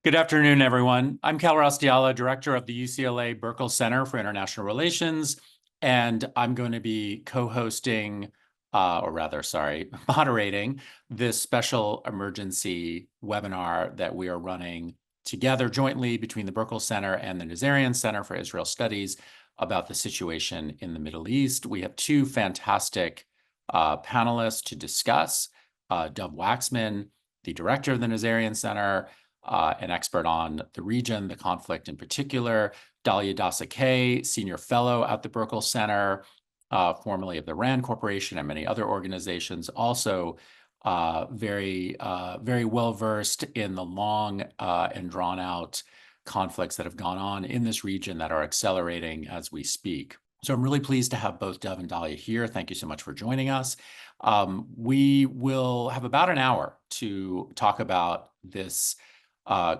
Good afternoon, everyone. I'm Kal Raustiala, director of the UCLA Burkle Center for International Relations, and I'm going to be co-hosting, moderating this special emergency webinar that we are running together jointly between the Burkle Center and the Nazarian Center for Israel Studies about the situation in the Middle East. We have two fantastic panelists to discuss. Dov Waxman, the director of the Nazarian Center, an expert on the region, the conflict in particular. Dalia Dassa Kaye, senior fellow at the Burkle Center, formerly of the RAND Corporation and many other organizations, also very well-versed in the long and drawn-out conflicts that have gone on in this region that are accelerating as we speak. So I'm really pleased to have both Dov and Dalia here. Thank you so much for joining us. We will have about an hour to talk about this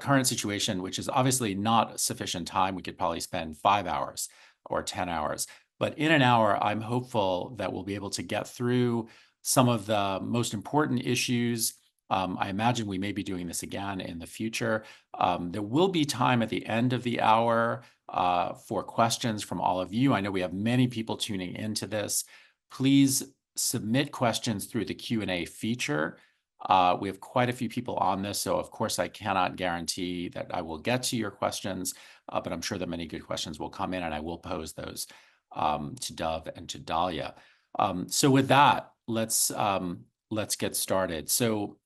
current situation, which is obviously not sufficient time. We could probably spend 5 hours or 10 hours. But in an hour, I'm hopeful that we'll be able to get through some of the most important issues. I imagine we may be doing this again in the future. There will be time at the end of the hour for questions from all of you. I know we have many people tuning into this. Please submit questions through the Q&A feature. We have quite a few people on this, so of course I cannot guarantee that I will get to your questions, but I'm sure that many good questions will come in, and I will pose those to Dov and to Dalia. So with that, let's get started. So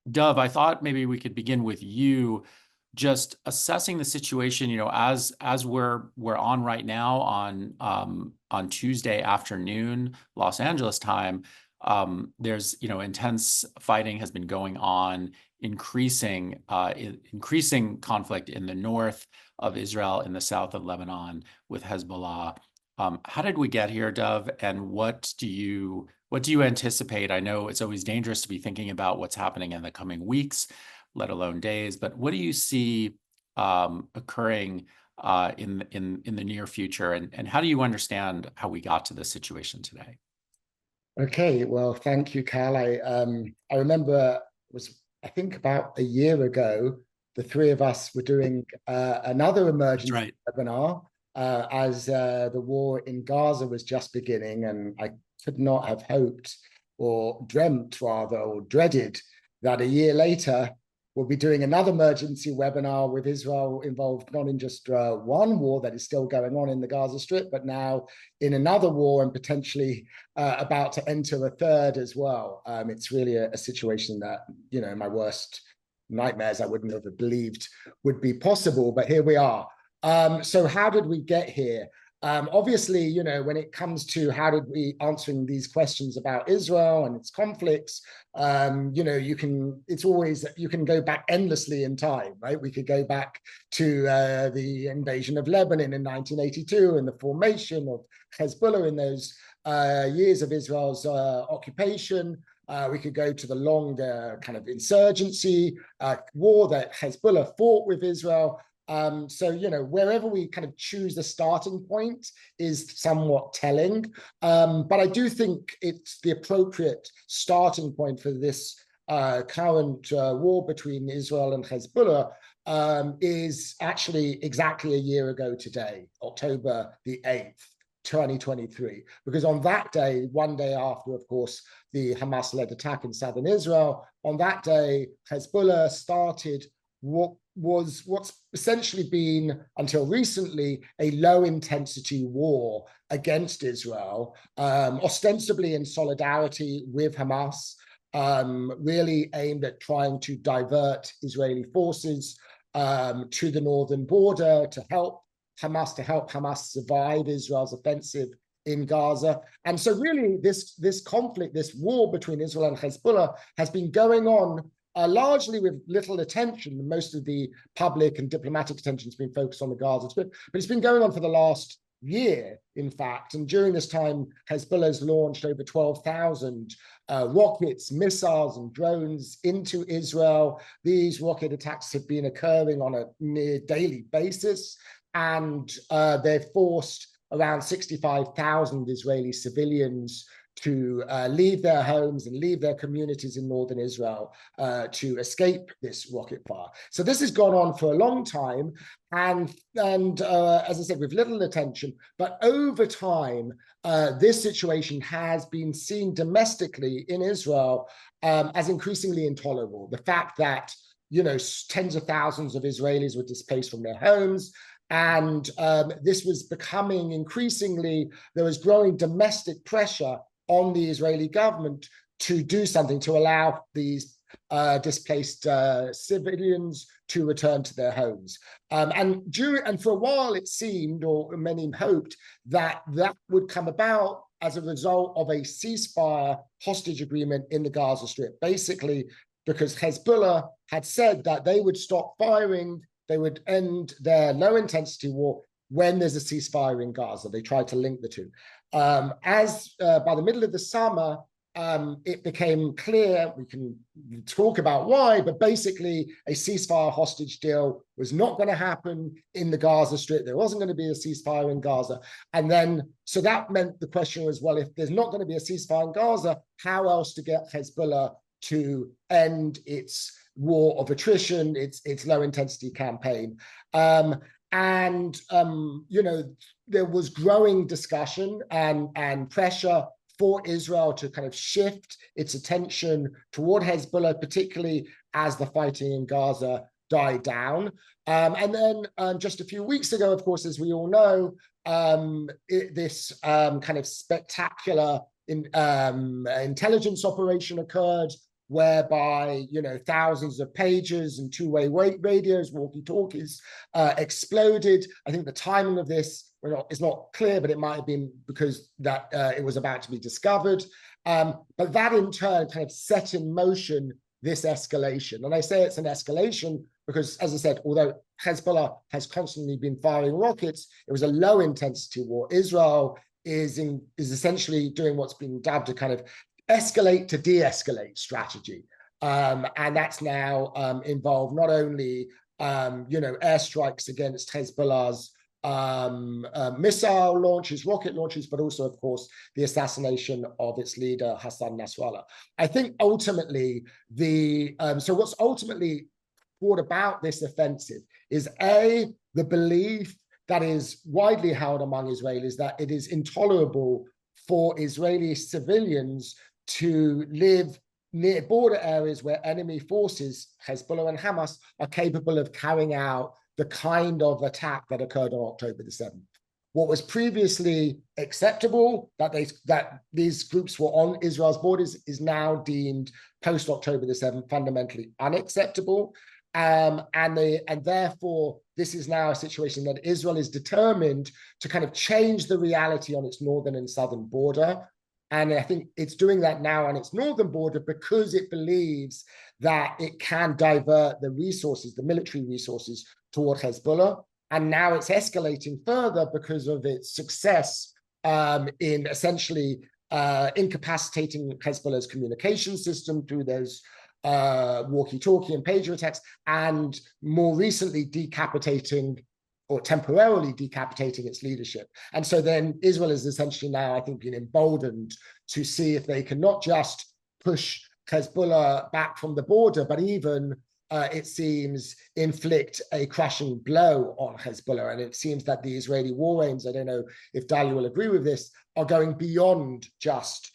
Dov, I thought maybe we could begin with you, just assessing the situation. You know, as we're on right now on Tuesday afternoon, Los Angeles time. There's, intense fighting has been going on, increasing conflict in the north of Israel, in the south of Lebanon with Hezbollah. How did we get here, Dov? And what do you anticipate? I know it's always dangerous to be thinking about what's happening in the coming weeks, let alone days. But what do you see occurring in the near future? And how do you understand how we got to this situation today? Okay, well, thank you, Kal. I remember it was, I think, about a year ago, the three of us were doing another emergency webinar as the war in Gaza was just beginning, and I could not have hoped or dreamt, rather, or dreaded that a year later we'll be doing another emergency webinar with Israel involved, not in just one war that is still going on in the Gaza Strip, but now in another war and potentially about to enter a third as well. It's really a situation that, my worst nightmares I wouldn't have believed would be possible, but here we are. So how did we get here? Obviously, when it comes to how did we answering these questions about Israel and its conflicts, you can go back endlessly in time, right? We could go back to the invasion of Lebanon in 1982 and the formation of Hezbollah in those years of Israel's occupation. We could go to the long kind of insurgency war that Hezbollah fought with Israel. So, wherever we kind of choose the starting point is somewhat telling. But I do think it's the appropriate starting point for this current war between Israel and Hezbollah is actually exactly a year ago today, October the 8th. 2023, because on that day, one day after, of course, the Hamas-led attack in southern Israel, on that day, Hezbollah started what's essentially been, until recently, a low-intensity war against Israel, ostensibly in solidarity with Hamas, really aimed at trying to divert Israeli forces to the northern border to help Hamas survive Israel's offensive in Gaza. And so really this conflict, this war between Israel and Hezbollah has been going on largely with little attention. Most of the public and diplomatic attention has been focused on the Gaza Strip, but it's been going on for the last year, in fact. And during this time, Hezbollah has launched over 12,000 rockets, missiles, and drones into Israel. These rocket attacks have been occurring on a near daily basis, and they've forced around 65,000 Israeli civilians to leave their homes and leave their communities in northern Israel to escape this rocket fire. So this has gone on for a long time, and as I said, with little attention. But over time, this situation has been seen domestically in Israel as increasingly intolerable. The fact that, you know, tens of thousands of Israelis were displaced from their homes, and this was becoming increasingly, there was growing domestic pressure on the Israeli government to do something to allow these displaced civilians to return to their homes. And for a while it seemed, or many hoped, that that would come about as a result of a ceasefire hostage agreement in the Gaza Strip. Basically, because Hezbollah had said that they would stop firing, they would end their low-intensity war when there's a ceasefire in Gaza. They tried to link the two. By the middle of the summer, it became clear, we can talk about why, but basically a ceasefire hostage deal was not going to happen in the Gaza Strip. There wasn't going to be a ceasefire in Gaza. And then, so that meant the question was, well, if there's not going to be a ceasefire in Gaza, how else to get Hezbollah to end its war of attrition, its low-intensity campaign? You know, there was growing discussion and pressure for Israel to kind of shift its attention toward Hezbollah, particularly as the fighting in Gaza died down. And then just a few weeks ago, of course, as we all know, this kind of spectacular intelligence operation occurred, whereby, you know, thousands of pages and two-way radios, walkie-talkies exploded. I think the timing of this is not clear, but it might have been because that it was about to be discovered. But that in turn kind of set in motion this escalation. And I say it's an escalation because, as I said, although Hezbollah has constantly been firing rockets, it was a low-intensity war. Israel is essentially doing what's been dubbed a kind of escalate to de-escalate strategy. And that's now involved not only, you know, airstrikes against Hezbollah's missile launches, rocket launches, but also, of course, the assassination of its leader, Hassan Nasrallah. I think ultimately, so what's ultimately brought about this offensive is the belief that is widely held among Israelis that it is intolerable for Israeli civilians to live near border areas where enemy forces, Hezbollah and Hamas, are capable of carrying out the kind of attack that occurred on October the 7th. What was previously acceptable, that these groups were on Israel's borders, is now deemed post-October the 7th fundamentally unacceptable. And therefore, this is now a situation that Israel is determined to kind of change the reality on its northern and southern border. And I think it's doing that now on its northern border because it believes that it can divert the resources, the military resources, toward Hezbollah. And now it's escalating further because of its success in essentially incapacitating Hezbollah's communication system through those walkie-talkie and pager attacks, and more recently decapitating or temporarily decapitating its leadership. And so then Israel is essentially now, I think, been emboldened to see if they can not just push Hezbollah back from the border, but even, it seems, inflict a crushing blow on Hezbollah. And it seems that the Israeli war aims, I don't know if Dalia will agree with this, are going beyond just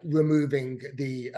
removing the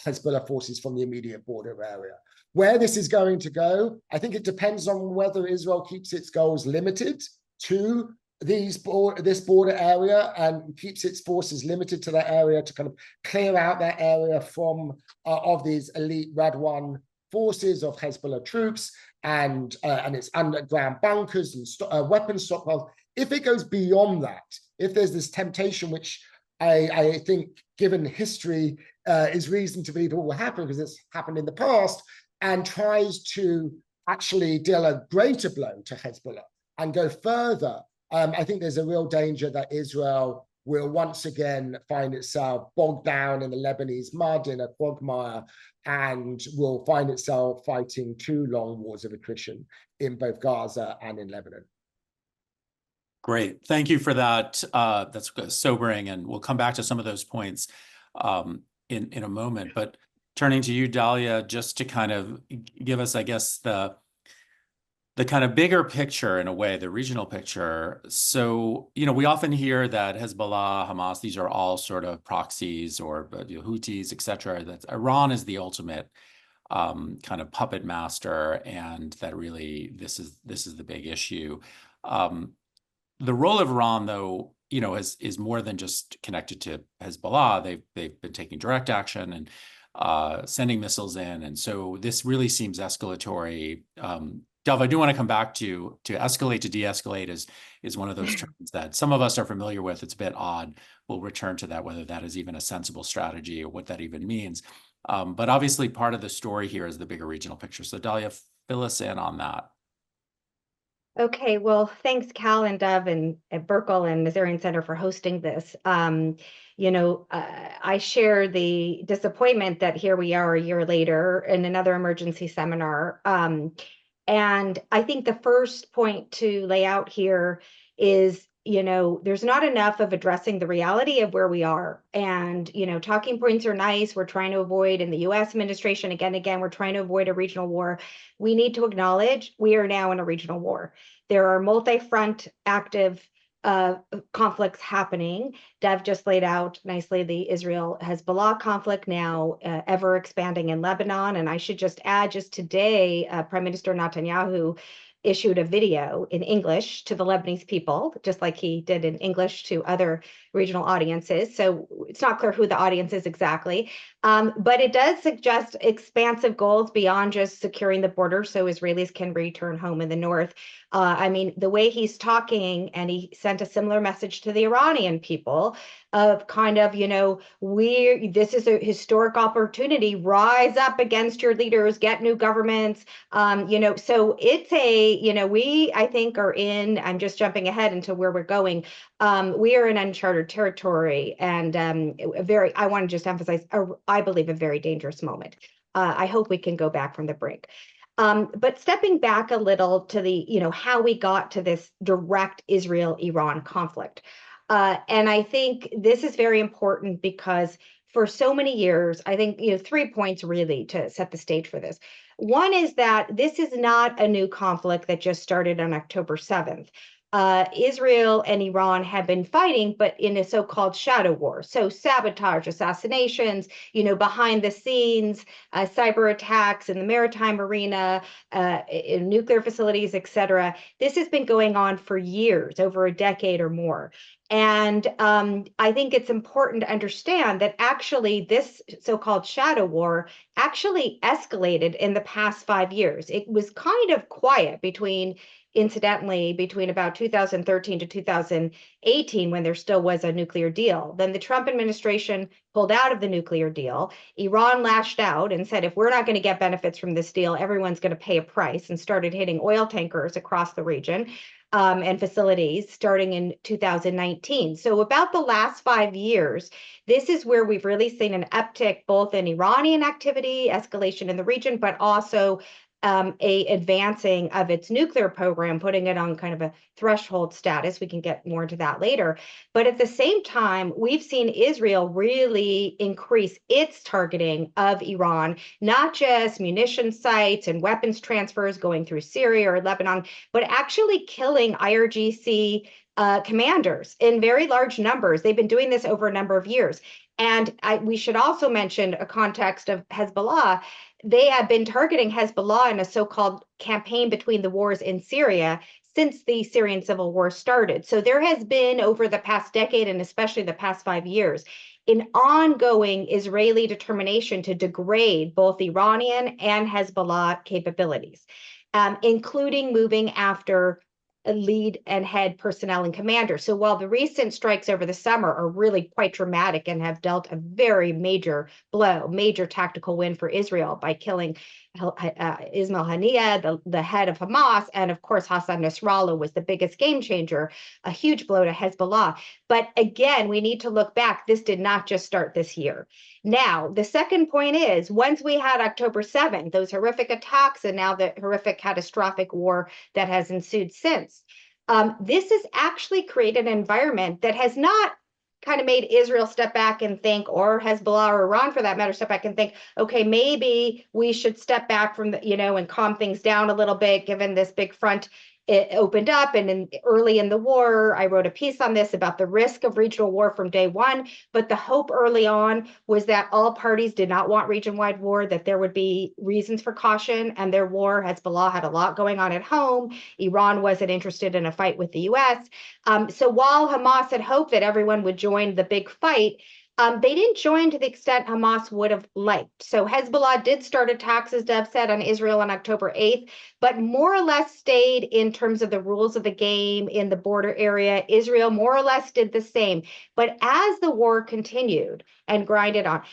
Hezbollah forces from the immediate border area. Where this is going to go, I think it depends on whether Israel keeps its goals limited to this border area and keeps its forces limited to that area to kind of clear out that area from of these elite Radwan forces of Hezbollah troops and its underground bunkers and weapons stockpiles. If it goes beyond that, if there's this temptation, which I think, given history, is reason to believe it will happen because it's happened in the past, and tries to actually deal a greater blow to Hezbollah and go further, I think there's a real danger that Israel will once again find itself bogged down in the Lebanese mud, in a quagmire, and will find itself fighting 2 long wars of attrition in both Gaza and in Lebanon. Great. Thank you for that. That's sobering, and we'll come back to some of those points in a moment. But turning to you, Dalia, just to kind of give us, I guess, the kind of bigger picture in a way, the regional picture. So, we often hear that Hezbollah, Hamas, these are all sort of proxies or Houthis, et cetera, that Iran is the ultimate kind of puppet master, and that really this is the big issue. The role of Iran, though, is more than just connected to Hezbollah. They've been taking direct action and sending missiles in, and so this really seems escalatory. Dov, I do want to come back to escalate to de-escalate is one of those terms that some of us are familiar with. It's a bit odd. We'll return to that, whether that is even a sensible strategy or what that even means. But obviously, part of the story here is the bigger regional picture. So, Dalia, fill us in on that. Okay, well, thanks, Kal and Dov and at Burkle and Nazarian Center for hosting this. I share the disappointment that here we are a year later in another emergency seminar. And I think the first point to lay out here is, there's not enough of addressing the reality of where we are. And, talking points are nice. We're trying to avoid, in the US administration, again, we're trying to avoid a regional war. We need to acknowledge we are now in a regional war. There are multi-front active conflicts happening. Dev just laid out nicely the Israel-Hezbollah conflict, now ever expanding in Lebanon. And I should just add, just today, Prime Minister Netanyahu issued a video in English to the Lebanese people, just like he did in English to other regional audiences. So it's not clear who the audience is exactly, but it does suggest expansive goals beyond just securing the border so Israelis can return home in the north. The way he's talking, and he sent a similar message to the Iranian people of kind of, this is a historic opportunity, rise up against your leaders, get new governments. So it's we, I think, are in, I'm just jumping ahead into where we're going. We are in uncharted territory, and I want to just emphasize, I believe, a very dangerous moment. I hope we can go back from the brink. But stepping back a little to the, how we got to this direct Israel-Iran conflict. And I think this is very important because for so many years, I think, 3 points really to set the stage for this. One is that this is not a new conflict that just started on October 7th. Israel and Iran have been fighting, but in a so-called shadow war. So sabotage, assassinations, behind the scenes, cyber attacks in the maritime arena, in nuclear facilities, et cetera. This has been going on for years, over a decade or more. And I think it's important to understand that actually this so-called shadow war actually escalated in the past 5 years. It was kind of quiet incidentally, between about 2013 to 2018, when there still was a nuclear deal. Then the Trump administration pulled out of the nuclear deal. Iran lashed out and said, if we're not going to get benefits from this deal, everyone's going to pay a price, and started hitting oil tankers across the region and facilities starting in 2019. So about the last 5 years, this is where we've really seen an uptick both in Iranian activity, escalation in the region, but also a advancing of its nuclear program, putting it on kind of a threshold status. We can get more into that later. But at the same time, we've seen Israel really increase its targeting of Iran, not just munition sites and weapons transfers going through Syria or Lebanon, but actually killing IRGC commanders in very large numbers. They've been doing this over a number of years. And we should also mention a context of Hezbollah. They have been targeting Hezbollah in a so-called campaign between the wars in Syria since the Syrian civil war started. So there has been, over the past decade, and especially the past 5 years, an ongoing Israeli determination to degrade both Iranian and Hezbollah capabilities, including moving after lead and head personnel and commanders. So while the recent strikes over the summer are really quite dramatic and have dealt a very major blow, major tactical win for Israel by killing Ismail Haniyeh, the head of Hamas, and of course Hassan Nasrallah was the biggest game changer, a huge blow to Hezbollah. But again, we need to look back. This did not just start this year. Now, the second point is, once we had October 7th, those horrific attacks, and now the horrific catastrophic war that has ensued since, This has actually created an environment that has not kind of made Israel step back and think, or Hezbollah or Iran for that matter, step back and think, okay, maybe we should step back from the, and calm things down a little bit, given this big front it opened up. And early in the war, I wrote a piece on this about the risk of regional war from day one. But the hope early on was that all parties did not want region-wide war, that there would be reasons for caution and their war. Hezbollah had a lot going on at home. Iran wasn't interested in a fight with the US. So while Hamas had hoped that everyone would join the big fight, they didn't join to the extent Hamas would have liked. So Hezbollah did start attacks, as Dev said, on Israel on October 8th, but more or less stayed in terms of the rules of the game in the border area. Israel more or less did the same. But as the war continued and grinded on,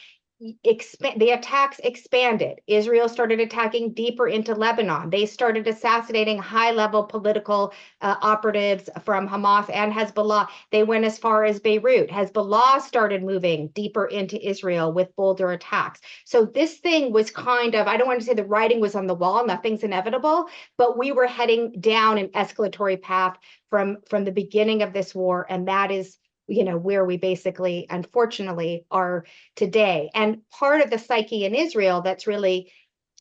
the attacks expanded. Israel started attacking deeper into Lebanon. They started assassinating high-level political operatives from Hamas and Hezbollah. They went as far as Beirut. Hezbollah started moving deeper into Israel with bolder attacks. So this thing was kind of, I don't want to say the writing was on the wall, nothing's inevitable, but we were heading down an escalatory path from the beginning of this war, and that is where we basically, unfortunately, are today. And part of the psyche in Israel that's really,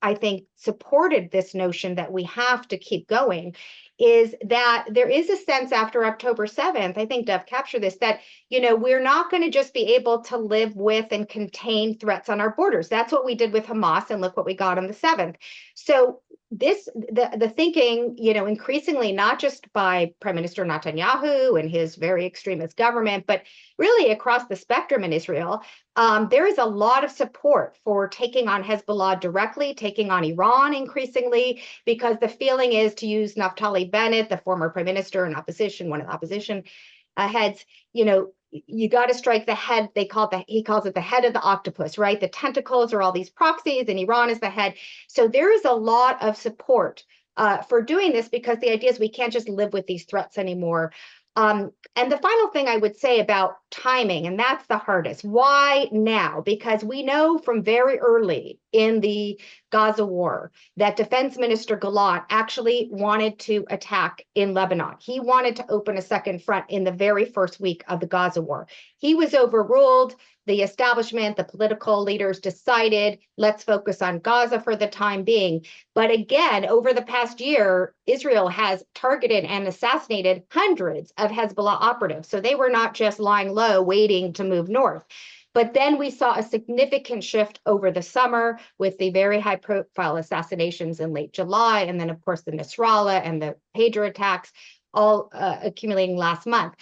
I think, supported this notion that we have to keep going is that there is a sense after October 7th, I think Dev captured this, that, we're not going to just be able to live with and contain threats on our borders. That's what we did with Hamas, and look what we got on the 7th. So the thinking, increasingly, not just by Prime Minister Netanyahu and his very extremist government, but really across the spectrum in Israel, there is a lot of support for taking on Hezbollah directly, taking on Iran increasingly, because the feeling is, to use Naftali Bennett, the former prime minister and opposition, one of the opposition heads, you got to strike the head. He calls it the head of the octopus, right? The tentacles are all these proxies, and Iran is the head. So there is a lot of support for doing this, because the idea is we can't just live with these threats anymore. And the final thing I would say about timing, and that's the hardest. Why now? Because we know from very early in the Gaza war that Defense Minister Gallant actually wanted to attack in Lebanon. He wanted to open a second front in the very first week of the Gaza war. He was overruled. The establishment, the political leaders decided, let's focus on Gaza for the time being. But again, over the past year, Israel has targeted and assassinated hundreds of Hezbollah operatives. So they were not just lying low, waiting to move north. But then we saw a significant shift over the summer with the very high-profile assassinations in late July, and then, of course, the Nasrallah and the pager attacks all accumulating last month.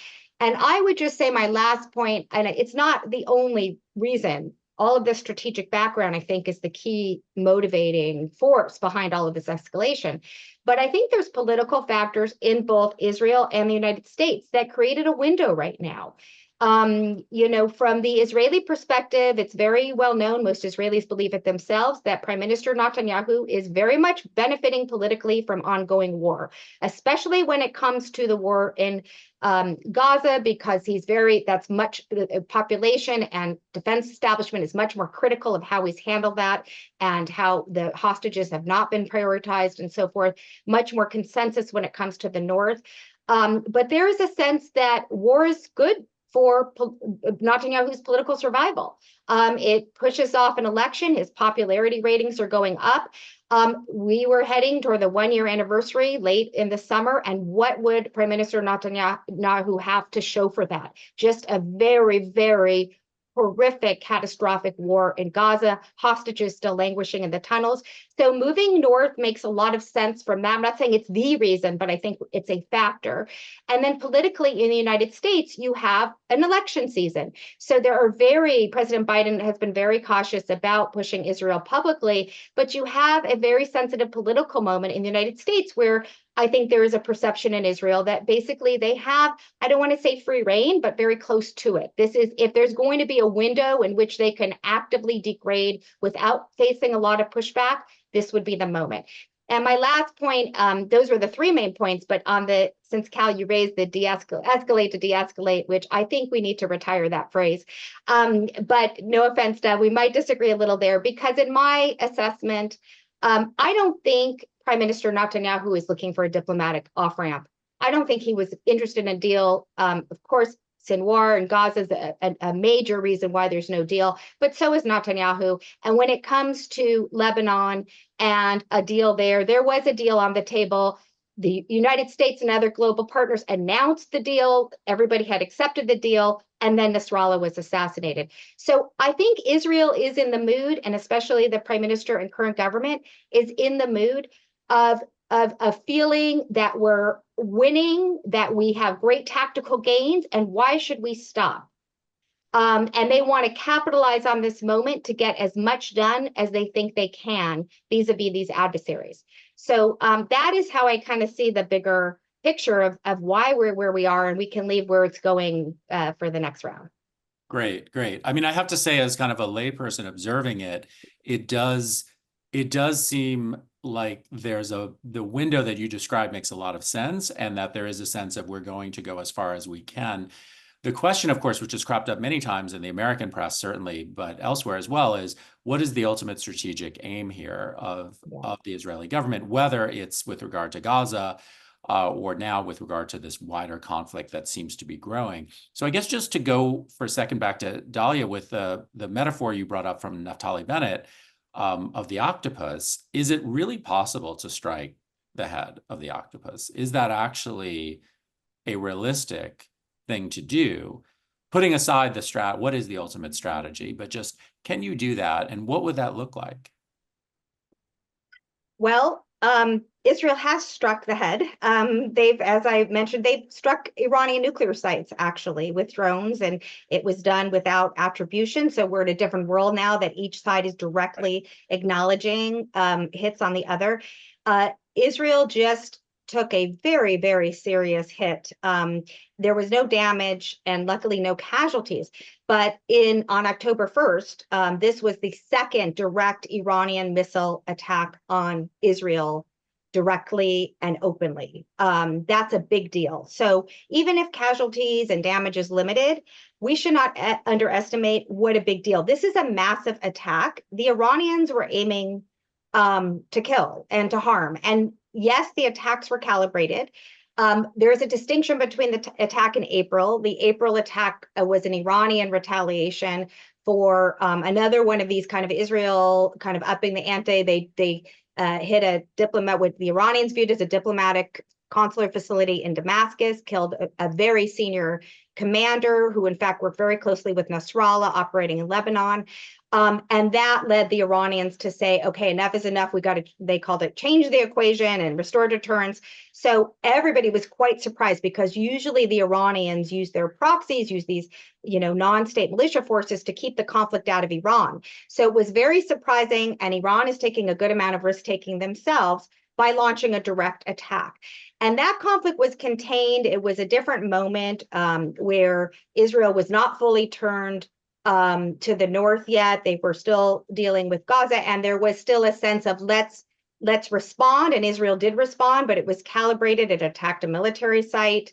And I would just say my last point, and it's not the only reason, all of this strategic background, I think, is the key motivating force behind all of this escalation. But I think there's political factors in both Israel and the United States that created a window right now. From the Israeli perspective, it's very well known, most Israelis believe it themselves, that Prime Minister Netanyahu is very much benefiting politically from ongoing war, especially when it comes to the war in Gaza, because that's much, the population and defense establishment is much more critical of how he's handled that, and how the hostages have not been prioritized and so forth, much more consensus when it comes to the north. But there is a sense that war is good for Netanyahu's political survival. It pushes off an election. His popularity ratings are going up. We were heading toward the one-year anniversary late in the summer, and what would Prime Minister Netanyahu have to show for that? Just a very, very horrific, catastrophic war in Gaza, hostages still languishing in the tunnels. So moving north makes a lot of sense from that. I'm not saying it's the reason, but I think it's a factor. And then politically in the United States, you have an election season. So President Biden has been very cautious about pushing Israel publicly, but you have a very sensitive political moment in the United States where I think there is a perception in Israel that basically they have, I don't want to say free reign, but very close to it. This is, if there's going to be a window in which they can actively degrade without facing a lot of pushback, this would be the moment. And my last point, those were the three main points, but since Kal, you raised the escalate to de-escalate, which I think we need to retire that phrase. But no offense, Dev, we might disagree a little there, because in my assessment, I don't think Prime Minister Netanyahu is looking for a diplomatic off-ramp I don't think he was interested in a deal. Of course, Sinwar and Gaza is a major reason why there's no deal, but so is Netanyahu. And when it comes to Lebanon and a deal there was a deal on the table. The United States and other global partners announced the deal. Everybody had accepted the deal, and then Nasrallah was assassinated. So I think Israel is in the mood, and especially the prime minister and current government is in the mood of a feeling that we're winning, that we have great tactical gains, and why should we stop? And they want to capitalize on this moment to get as much done as they think they can vis-a-vis these adversaries. So that is how I kind of see the bigger picture of why we're where we are, and we can leave where it's going for the next round. Great, great. I mean, I have to say, as kind of a layperson observing it, it does seem like the window that you described makes a lot of sense, and that there is a sense of we're going to go as far as we can. The question, of course, which has cropped up many times in the American press, certainly, but elsewhere as well, is what is the ultimate strategic aim here of the Israeli government, whether it's with regard to Gaza or now with regard to this wider conflict that seems to be growing. So I guess just to go for a second back to Dalia with the metaphor you brought up from Naftali Bennett of the octopus, is it really possible to strike the head of the octopus? Is that actually a realistic thing to do, putting aside the what is the ultimate strategy, but just can you do that, and what would that look like? Well, Israel has struck the head. As I mentioned, they've struck Iranian nuclear sites actually with drones, and it was done without attribution. So we're in a different world now that each side is directly acknowledging hits on the other. Israel just took a very, very serious hit. There was no damage and luckily no casualties. But on October 1st, this was the second direct Iranian missile attack on Israel directly and openly. That's a big deal. So even if casualties and damage is limited, we should not underestimate what a big deal. This is a massive attack. The Iranians were aiming to kill and to harm. And yes, the attacks were calibrated. There's a distinction between the attack in April. The April attack was an Iranian retaliation for another one of these kind of Israel kind of upping the ante. They hit a diplomat, what the Iranians viewed as a diplomatic consular facility in Damascus, killed a very senior commander who in fact worked very closely with Nasrallah operating in Lebanon. And that led the Iranians to say, okay, enough is enough. They called it change the equation and restore deterrence. So everybody was quite surprised because usually the Iranians use their proxies, use these, non-state militia forces to keep the conflict out of Iran. So it was very surprising, and Iran is taking a good amount of risk-taking themselves by launching a direct attack. And that conflict was contained. It was a different moment where Israel was not fully turned to the north yet. They were still dealing with Gaza, and there was still a sense of let's respond. And Israel did respond, but it was calibrated. It attacked a military site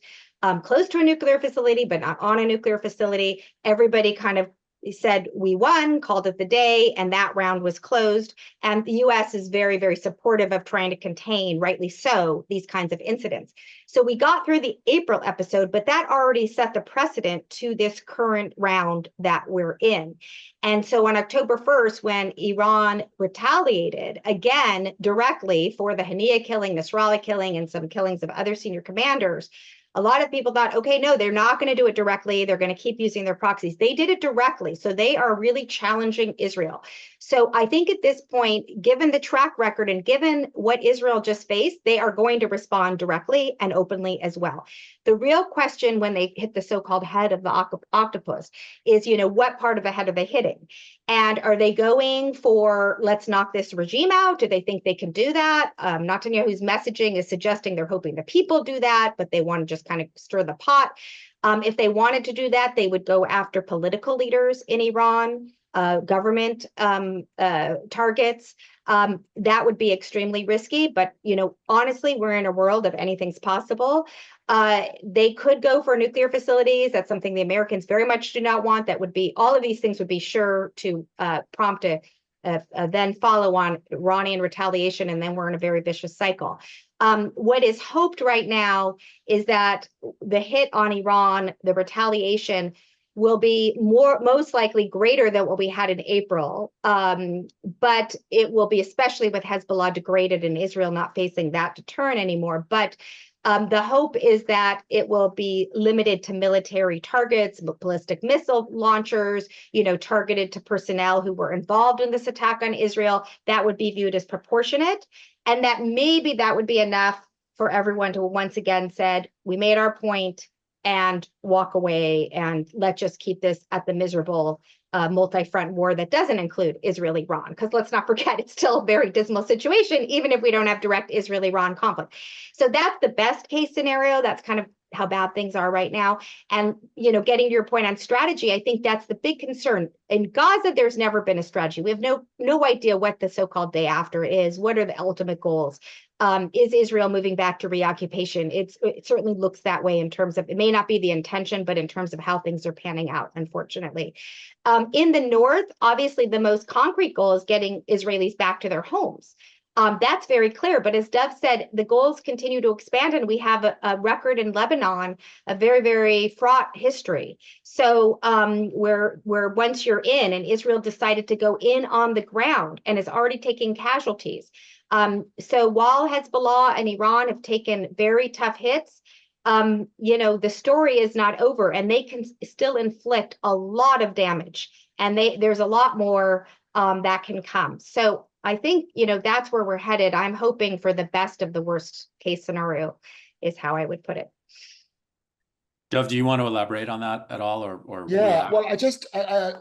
close to a nuclear facility, but not on a nuclear facility. Everybody kind of said we won, called it the day, and that round was closed. And the U.S. is very, very supportive of trying to contain, rightly so, these kinds of incidents. So we got through the April episode, but that already set the precedent to this current round that we're in. And so on October 1st, when Iran retaliated again directly for the Haniya killing, Nasrallah killing, and some killings of other senior commanders, a lot of people thought, okay, no, they're not going to do it directly. They're going to keep using their proxies. They did it directly. So they are really challenging Israel. So I think at this point, given the track record and given what Israel just faced, they are going to respond directly and openly as well. The real question when they hit the so-called head of the octopus is, what part of the head are they hitting? And are they going for, let's knock this regime out? Do they think they can do that? Netanyahu's messaging is suggesting they're hoping the people do that, but they want to just kind of stir the pot. If they wanted to do that, they would go after political leaders in Iran, government targets. That would be extremely risky. But, honestly, we're in a world of anything's possible. They could go for nuclear facilities. That's something the Americans very much do not want. That would be, all of these things would be sure to prompt a then follow on Iranian retaliation, and then we're in a very vicious cycle. What is hoped right now is that the hit on Iran, the retaliation, will be most likely greater than what we had in April. But it will be, especially with Hezbollah degraded and Israel not facing that deterrent anymore. But the hope is that it will be limited to military targets, ballistic missile launchers, targeted to personnel who were involved in this attack on Israel. That would be viewed as proportionate. And that maybe that would be enough for everyone to once again said, we made our point and walk away, and let's just keep this at the miserable multi-front war that doesn't include Israel-Iran, because let's not forget, it's still a very dismal situation, even if we don't have direct Israel-Iran conflict. So that's the best case scenario. That's kind of how bad things are right now. And, getting to your point on strategy, I think that's the big concern. In Gaza, there's never been a strategy. We have no idea what the so-called day after is. What are the ultimate goals? Is Israel moving back to reoccupation? It certainly looks that way in terms of, it may not be the intention, but in terms of how things are panning out, unfortunately. In the north, obviously, the most concrete goal is getting Israelis back to their homes. That's very clear. But as Dov said, the goals continue to expand, and we have a record in Lebanon, a very, very fraught history. So where once you're in, and Israel decided to go in on the ground and is already taking casualties. So while Hezbollah and Iran have taken very tough hits, the story is not over, and they can still inflict a lot of damage, and there's a lot more that can come. So I think, that's where we're headed. I'm hoping for the best of the worst case scenario is how I would put it. Dov, do you want to elaborate on that at all, or yeah? Well, I just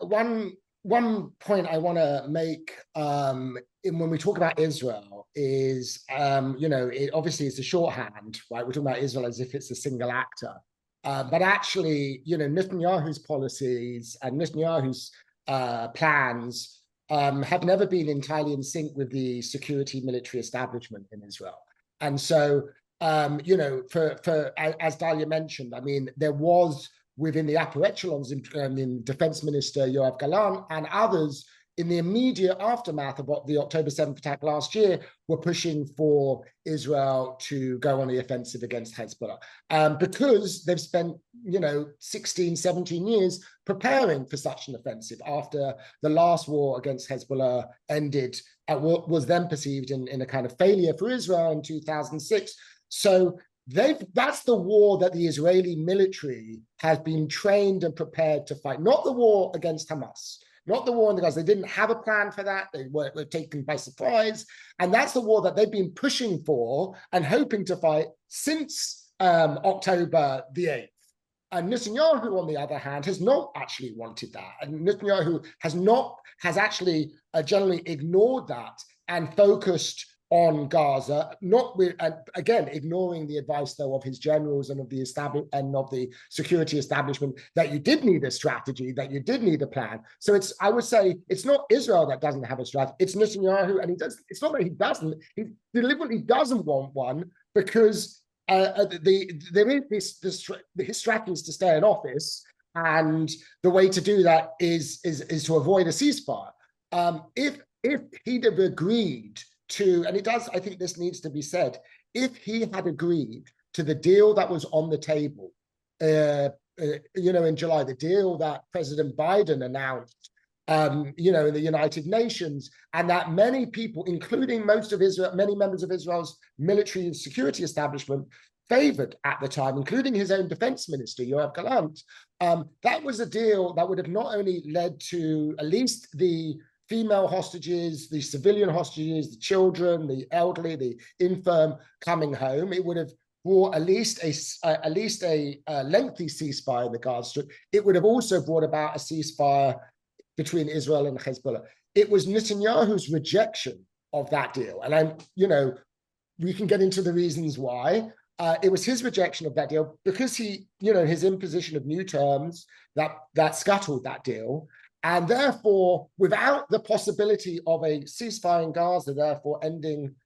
one point I want to make when we talk about Israel is, it obviously is a shorthand, right? We're talking about Israel as if it's a single actor. But actually, Netanyahu's policies and Netanyahu's plans have never been entirely in sync with the security military establishment in Israel. And so, as Dalia mentioned, I mean, there was within the upper echelons in Defense Minister Yoav Gallant and others in the immediate aftermath of the October 7th attack last year, were pushing for Israel to go on the offensive against Hezbollah, because they've spent, 16, 17 years preparing for such an offensive after the last war against Hezbollah ended at what was then perceived in a kind of failure for Israel in 2006. So that's the war that the Israeli military has been trained and prepared to fight, not the war against Hamas. Not the war in the Gaza. They didn't have a plan for that. They were taken by surprise. And that's the war that they've been pushing for and hoping to fight since October the 8th. And Netanyahu, on the other hand, has not actually wanted that. And Netanyahu has actually generally ignored that and focused on Gaza, again, ignoring the advice, though, of his generals and of the security establishment that you did need a strategy, that you did need a plan. So I would say it's not Israel that doesn't have a strategy, it's Netanyahu, and it's not that he doesn't, he deliberately doesn't want one, because his strategy is to stay in office, and the way to do that is to avoid a ceasefire. If he'd have agreed to, and it does, I think this needs to be said, if he had agreed to the deal that was on the table, in July, the deal that President Biden announced, in the United Nations, and that many people, including many members of Israel's military and security establishment, favored at the time, including his own defense minister, Yoav Gallant, that was a deal that would have not only led to at least the female hostages, the civilian hostages, the children, the elderly, the infirm coming home. It would have brought at least a lengthy ceasefire in the Gaza Strip. It would have also brought about a ceasefire between Israel and Hezbollah. It was Netanyahu's rejection of that deal, and we can get into the reasons why. It was his rejection of that deal because his imposition of new terms that scuttled that deal. And therefore, without the possibility of a ceasefire in Gaza, therefore ending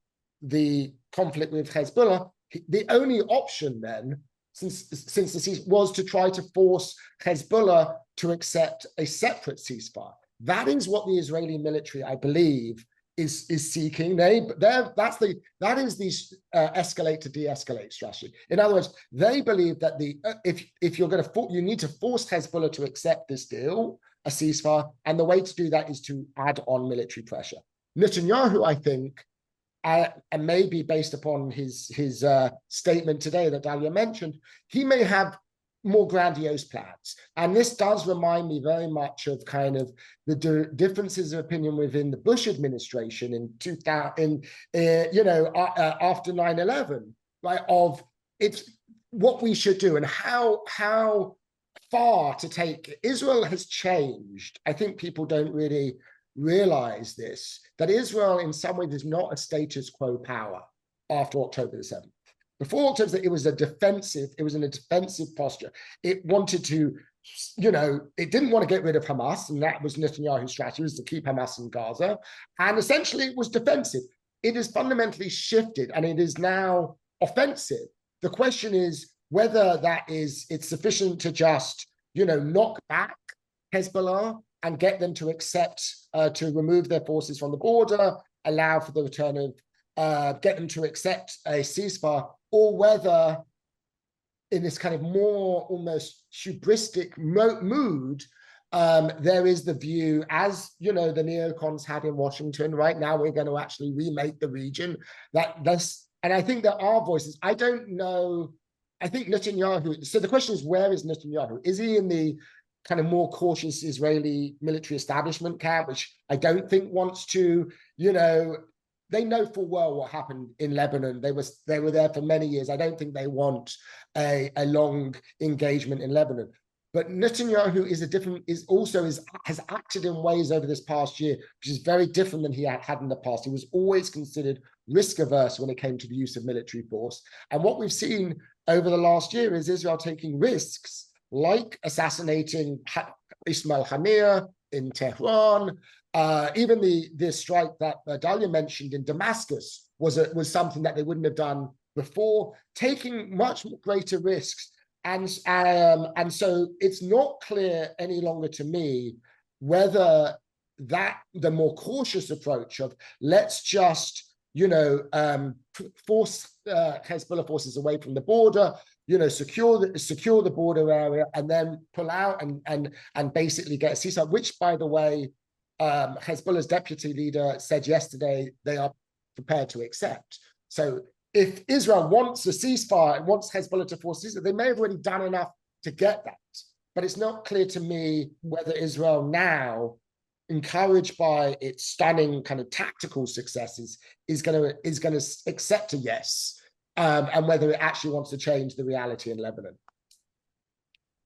the conflict with Hezbollah, the only option then, since the ceasefire, was to try to force Hezbollah to accept a separate ceasefire. That is what the Israeli military, I believe, is seeking. That is the escalate to de-escalate strategy. In other words, they believe that if you're going to you need to force Hezbollah to accept this deal, a ceasefire, and the way to do that is to add on military pressure. Netanyahu, I think, and maybe based upon his statement today that Dalia mentioned, he may have more grandiose plans. And this does remind me very much of kind of the differences of opinion within the Bush administration in 2000, after 9/11, right? Of it's what we should do and how far to take. Israel has changed. I think people don't really realize this, that Israel in some ways is not a status quo power after October the 7th. Before October, it was in a defensive posture. It wanted to, it didn't want to get rid of Hamas, and that was Netanyahu's strategy, was to keep Hamas in Gaza. And essentially it was defensive. It has fundamentally shifted and it is now offensive. The question is whether it's sufficient to just, knock back Hezbollah and get them to accept, to remove their forces from the border, allow for the return of, get them to accept a ceasefire, or whether in this kind of more almost hubristic mood, there is the view, as the neocons had in Washington, right now we're going to actually remake the region. And I think there are voices. I don't know. I think Netanyahu, so the question is, where is Netanyahu? Is he in the kind of more cautious Israeli military establishment camp, which I don't think wants to, they know full well what happened in Lebanon. They were there for many years. I don't think they want a long engagement in Lebanon. But Netanyahu has acted in ways over this past year, which is very different than he had in the past. He was always considered risk averse when it came to the use of military force. And what we've seen over the last year is Israel taking risks, like assassinating Ismail Haniyeh in Tehran. Even the strike that Dalia mentioned in Damascus was something that they wouldn't have done before, taking much greater risks. And so it's not clear any longer to me whether the more cautious approach of let's just force Hezbollah forces away from the border, secure the border area, and then pull out and basically get a ceasefire, which, by the way, Hezbollah's deputy leader said yesterday they are prepared to accept. So if Israel wants a ceasefire, wants Hezbollah to force ceasefire, they may have already done enough to get that. But it's not clear to me whether Israel now, encouraged by its stunning kind of tactical successes, is going to accept a yes, and whether it actually wants to change the reality in Lebanon.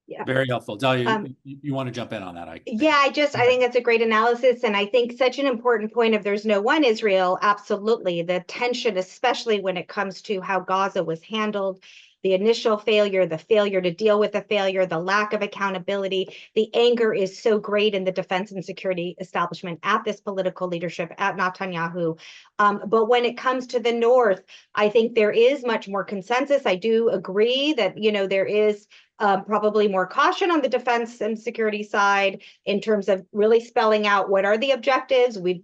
Yeah. Very helpful. Dalia, you want to jump in on that? I think that's a great analysis. And I think such an important point of there's no one Israel. Absolutely. The tension, especially when it comes to how Gaza was handled, the initial failure, the failure to deal with the failure, the lack of accountability, the anger is so great in the defense and security establishment at this political leadership, at Netanyahu. But when it comes to the North, I think there is much more consensus. I do agree that, there is probably more caution on the defense and security side in terms of really spelling out what are the objectives. We've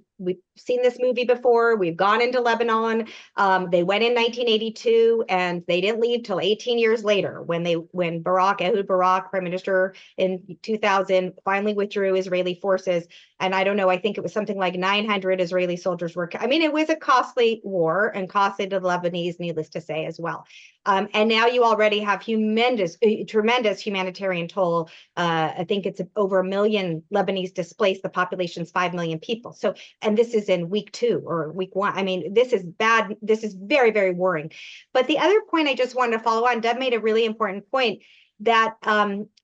seen this movie before. We've gone into Lebanon. They went in 1982 and they didn't leave till 18 years later when Ehud Barak, prime minister in 2000, finally withdrew Israeli forces. And I don't know, I think it was something like 900 Israeli soldiers were. It was a costly war and costly to the Lebanese, needless to say, as well. And now you already have tremendous humanitarian toll. I think it's over 1 million Lebanese displaced. The population's 5 million people. So, and this is in week 2 or week 1. This is bad. This is very, very worrying. But the other point I just wanted to follow on, Deb made a really important point that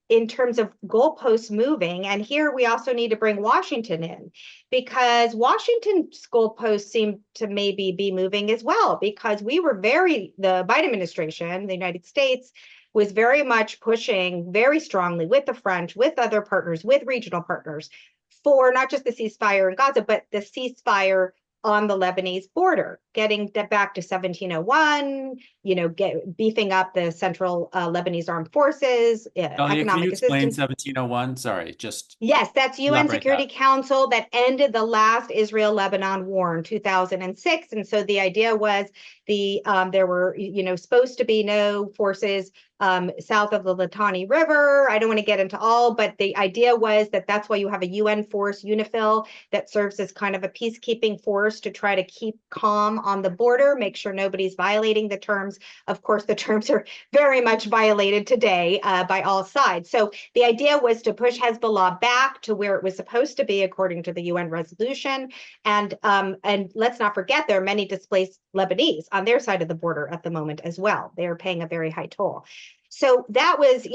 in terms of goalposts moving, and here we also need to bring Washington in, because Washington's goalposts seem to maybe be moving as well, because the Biden administration, the United States, was very much pushing very strongly with the French, with other partners, with regional partners, for not just the ceasefire in Gaza, but the ceasefire on the Lebanese border, getting back to 1701, beefing up the central Lebanese armed forces, Dalia, can you economic explain assistance. 1701? Sorry, just Yes, that's UN Security Council that ended the last Israel-Lebanon war in 2006. And so the idea was there were, supposed to be no forces south of the Litani River. I don't want to get into all, but the idea was that that's why you have a UN force, UNIFIL, that serves as kind of a peacekeeping force to try to keep calm on the border, make sure nobody's violating the terms. Of course, the terms are very much violated today by all sides. So the idea was to push Hezbollah back to where it was supposed to be, according to the UN resolution. And let's not forget, there are many displaced Lebanese on their side of the border at the moment as well. They are paying a very high toll. So that was,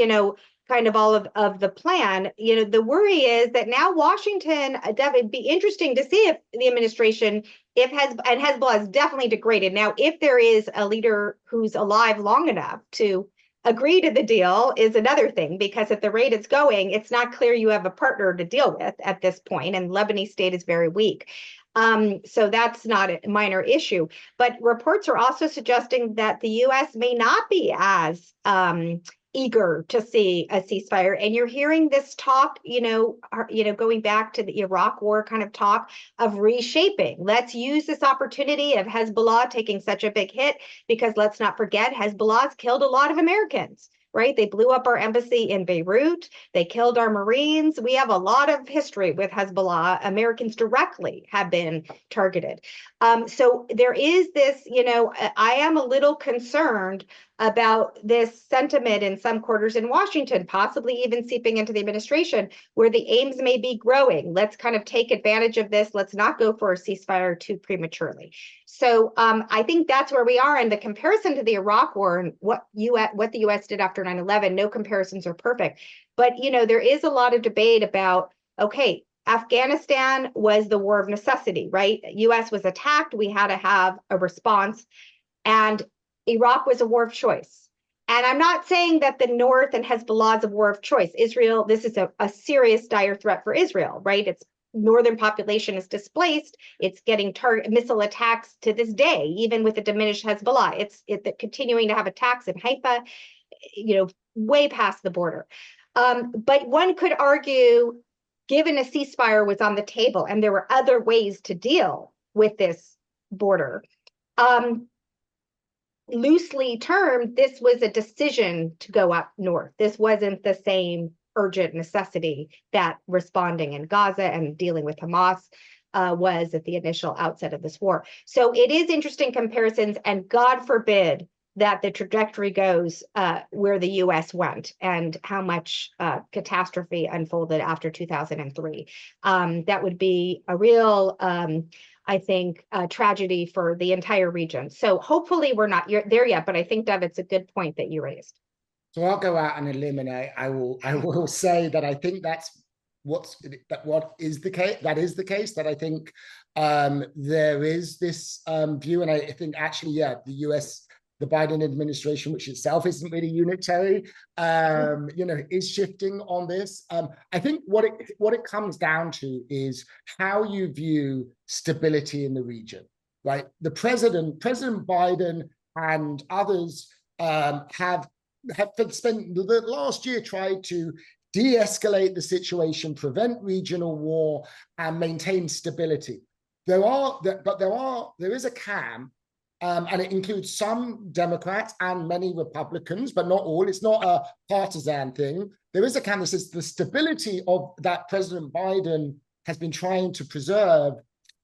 kind of all of the plan. The worry is that now Washington, it'd be interesting to see if the administration, and Hezbollah is definitely degraded. Now, if there is a leader who's alive long enough to agree to the deal is another thing, because at the rate it's going, it's not clear you have a partner to deal with at this point, and Lebanese state is very weak. So that's not a minor issue. But reports are also suggesting that the U.S. may not be as eager to see a ceasefire. And you're hearing this talk, going back to the Iraq war kind of talk of reshaping. Let's use this opportunity of Hezbollah taking such a big hit, because let's not forget, Hezbollah's killed a lot of Americans. Right? They blew up our embassy in Beirut. They killed our Marines. We have a lot of history with Hezbollah. Americans directly have been targeted. So there is this, I am a little concerned about this sentiment in some quarters in Washington, possibly even seeping into the administration, where the aims may be growing. Let's kind of take advantage of this. Let's not go for a ceasefire too prematurely. So I think that's where we are. And the comparison to the Iraq war and what the U.S. did after 9/11, no comparisons are perfect. But, there is a lot of debate about, okay, Afghanistan was the war of necessity, right? U.S. was attacked. We had to have a response. And Iraq was a war of choice. And I'm not saying that the North and Hezbollah is a war of choice. Israel, this is a serious, dire threat for Israel, right? Its northern population is displaced. It's getting missile attacks to this day, even with the diminished Hezbollah. It's continuing to have attacks in Haifa, way past the border. But one could argue, given a ceasefire was on the table and there were other ways to deal with this border, loosely termed, this was a decision to go up north. This wasn't the same urgent necessity that responding in Gaza and dealing with Hamas was at the initial outset of this war. So it is interesting comparisons, and God forbid that the trajectory goes where the U.S. went and how much catastrophe unfolded after 2003. That would be a real I think, tragedy for the entire region. So hopefully we're not there yet, but I think, Dev, it's a good point that you raised. So I'll go out and eliminate. I will say that I think what is the case. That is the case. That I think there is this view, and I think actually, the U.S. The Biden administration, which itself isn't really unitary, is shifting on this. I think what it comes down to is how you view stability in the region, right? The President Biden and others have spent the last year tried to de-escalate the situation, prevent regional war, and maintain stability. There is a camp. And it includes some Democrats and many Republicans, but not all. It's not a partisan thing. There is a camp that says the stability of that President Biden has been trying to preserve,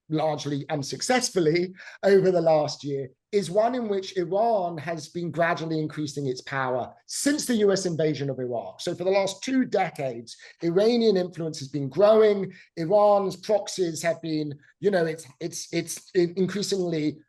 largely unsuccessfully, over the last year, is one in which Iran has been gradually increasing its power since the US invasion of Iraq. So for the last 2 decades, Iranian influence has been growing. Iran's proxies have been, it's increasingly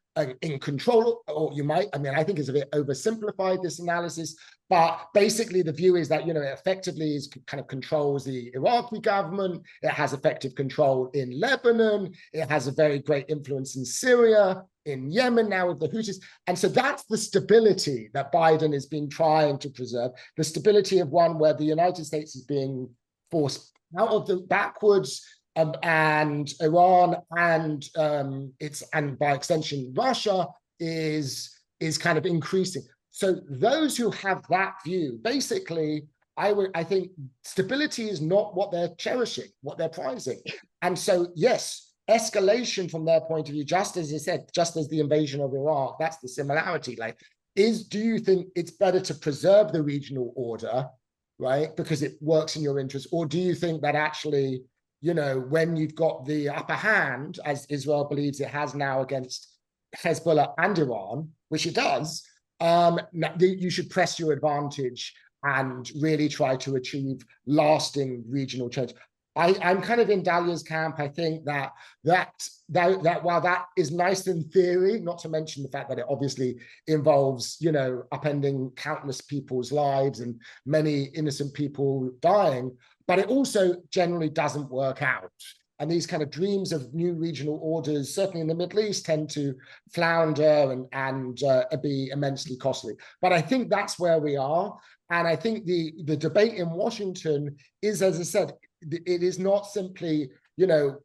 in control, or I think it's a bit oversimplified, this analysis, but basically the view is that, it effectively kind of controls the Iraqi government. It has effective control in Lebanon. It has a very great influence in Syria, in Yemen now with the Houthis. And so that's the stability that Biden has been trying to preserve, the stability of one where the United States is being forced out of the backwards, and Iran and and by extension Russia is kind of increasing. So those who have that view, basically, I think stability is not what they're cherishing, what they're prizing. And so, yes, escalation from their point of view, just as I said, just as the invasion of Iraq, that's the similarity. Like, do you think it's better to preserve the regional order, right, because it works in your interest, or do you think that actually, you know, when you've got the upper hand, as Israel believes it has now against Hezbollah and Iran, which it does, you should press your advantage and really try to achieve lasting regional change. I'm kind of in Dalia's camp. I think that while that is nice in theory, not to mention the fact that it obviously involves, you know, upending countless people's lives and many innocent people dying, but it also generally doesn't work out. And these kind of dreams of new regional orders, certainly in the Middle East, tend to flounder and be immensely costly. But I think that's where we are. And I think the debate in Washington is, as I said, it is not simply, you know,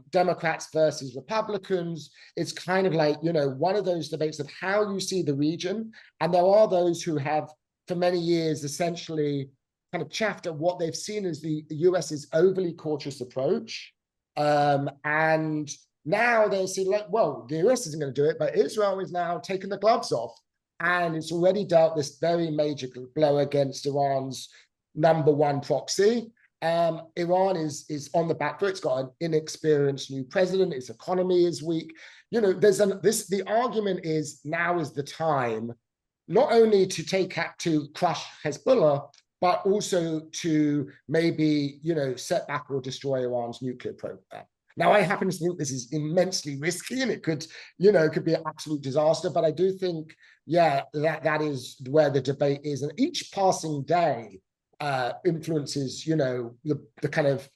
Democrats versus Republicans. It's kind of like, you know, one of those debates of how you see the region. And there are those who have, for many years, essentially kind of chaffed at what they've seen as the US's overly cautious approach. And now they see like, well, the US isn't going to do it, but Israel is now taking the gloves off. And it's already dealt this very major blow against Iran's #1 proxy. Iran is on the back foot. It's got an inexperienced new president. Its economy is weak. You know, the argument is now is the time, not only to crush Hezbollah, but also to maybe, you know, set back or destroy Iran's nuclear program. Now, I happen to think this is immensely risky and it could, you know, could be an absolute disaster. But I do think, yeah, that is where the debate is. And each passing day influences, you know, the kind of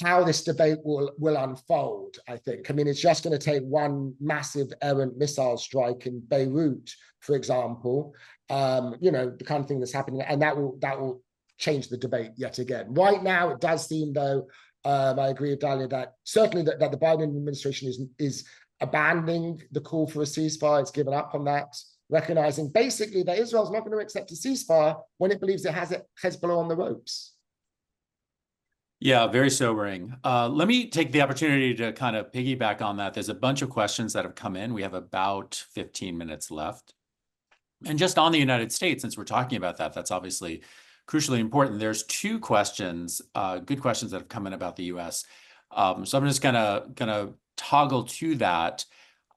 how this debate will unfold, I think. I mean, it's just going to take one massive errant missile strike in Beirut, for example, you know, the kind of thing that's happening, and that will change the debate yet again. Right now, it does seem, though, I agree with Dalia, that certainly that the Biden administration is abandoning the call for a ceasefire. It's given up on that, recognizing basically that Israel's not going to accept a ceasefire when it believes it has Hezbollah on the ropes. Yeah, very sobering. Let me take the opportunity to kind of piggyback on that. There's a bunch of questions that have come in. We have about 15 minutes left. And just on the United States, since we're talking about that, that's obviously crucially important. There's two questions, good questions that have come in about the U.S. So I'm just gonna toggle to that.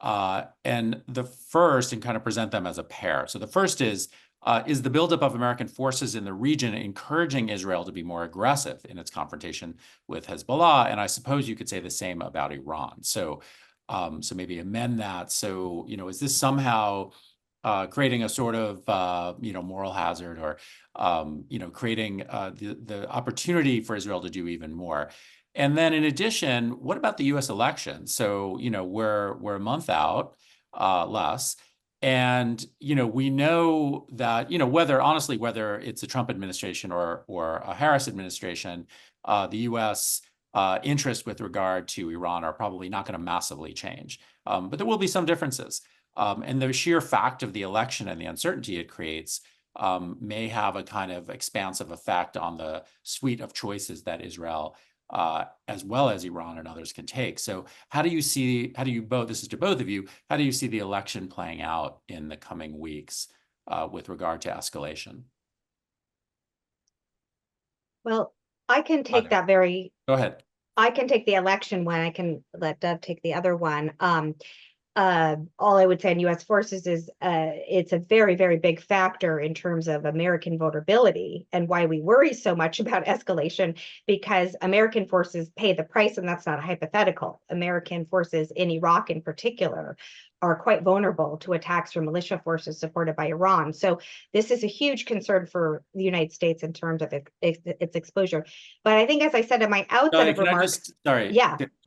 And the first, and kind of present them as a pair. So the first is the buildup of American forces in the region encouraging Israel to be more aggressive in its confrontation with Hezbollah? And I suppose you could say the same about Iran. So, so maybe amend that. So, you know, is this somehow creating a sort of, you know, moral hazard, or, you know, creating the opportunity for Israel to do even more? And then in addition, what about the U.S. election? So, you know, we're a month out, less. And, you know, we know that, you know, whether it's a Trump administration or a Harris administration, the U.S. Interests with regard to Iran are probably not going to massively change. But there will be some differences. And the sheer fact of the election and the uncertainty it creates may have a kind of expansive effect on the suite of choices that Israel, as well as Iran and others, can take. So this is to both of you, how do you see the election playing out in the coming weeks with regard to escalation? Well, I can take that Go ahead. I can take the election one. I can let Dov take the other one. All I would say on U.S. forces is it's a very, very big factor in terms of American vulnerability and why we worry so much about escalation, because American forces pay the price, and that's not hypothetical. American forces in Iraq in particular are quite vulnerable to attacks from militia forces supported by Iran. So this is a huge concern for the United States in terms of its exposure. But I think, as I said in my outset of remarks,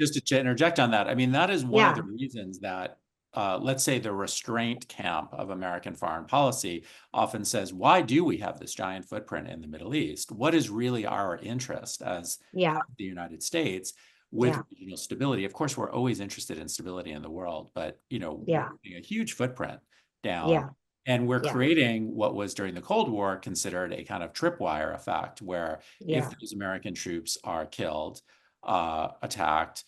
just to interject on that. I mean, that is one of the reasons that let's say the restraint camp of American foreign policy often says, why do we have this giant footprint in the Middle East? What is really our interest as Yeah. the United States with Yeah. regional stability? Of course, we're always interested in stability in the world, but we're Yeah. putting a huge footprint down. Yeah. And we're Yeah. creating what was during the Cold War considered a kind of tripwire effect, where if Yeah. those American troops are killed, attacked,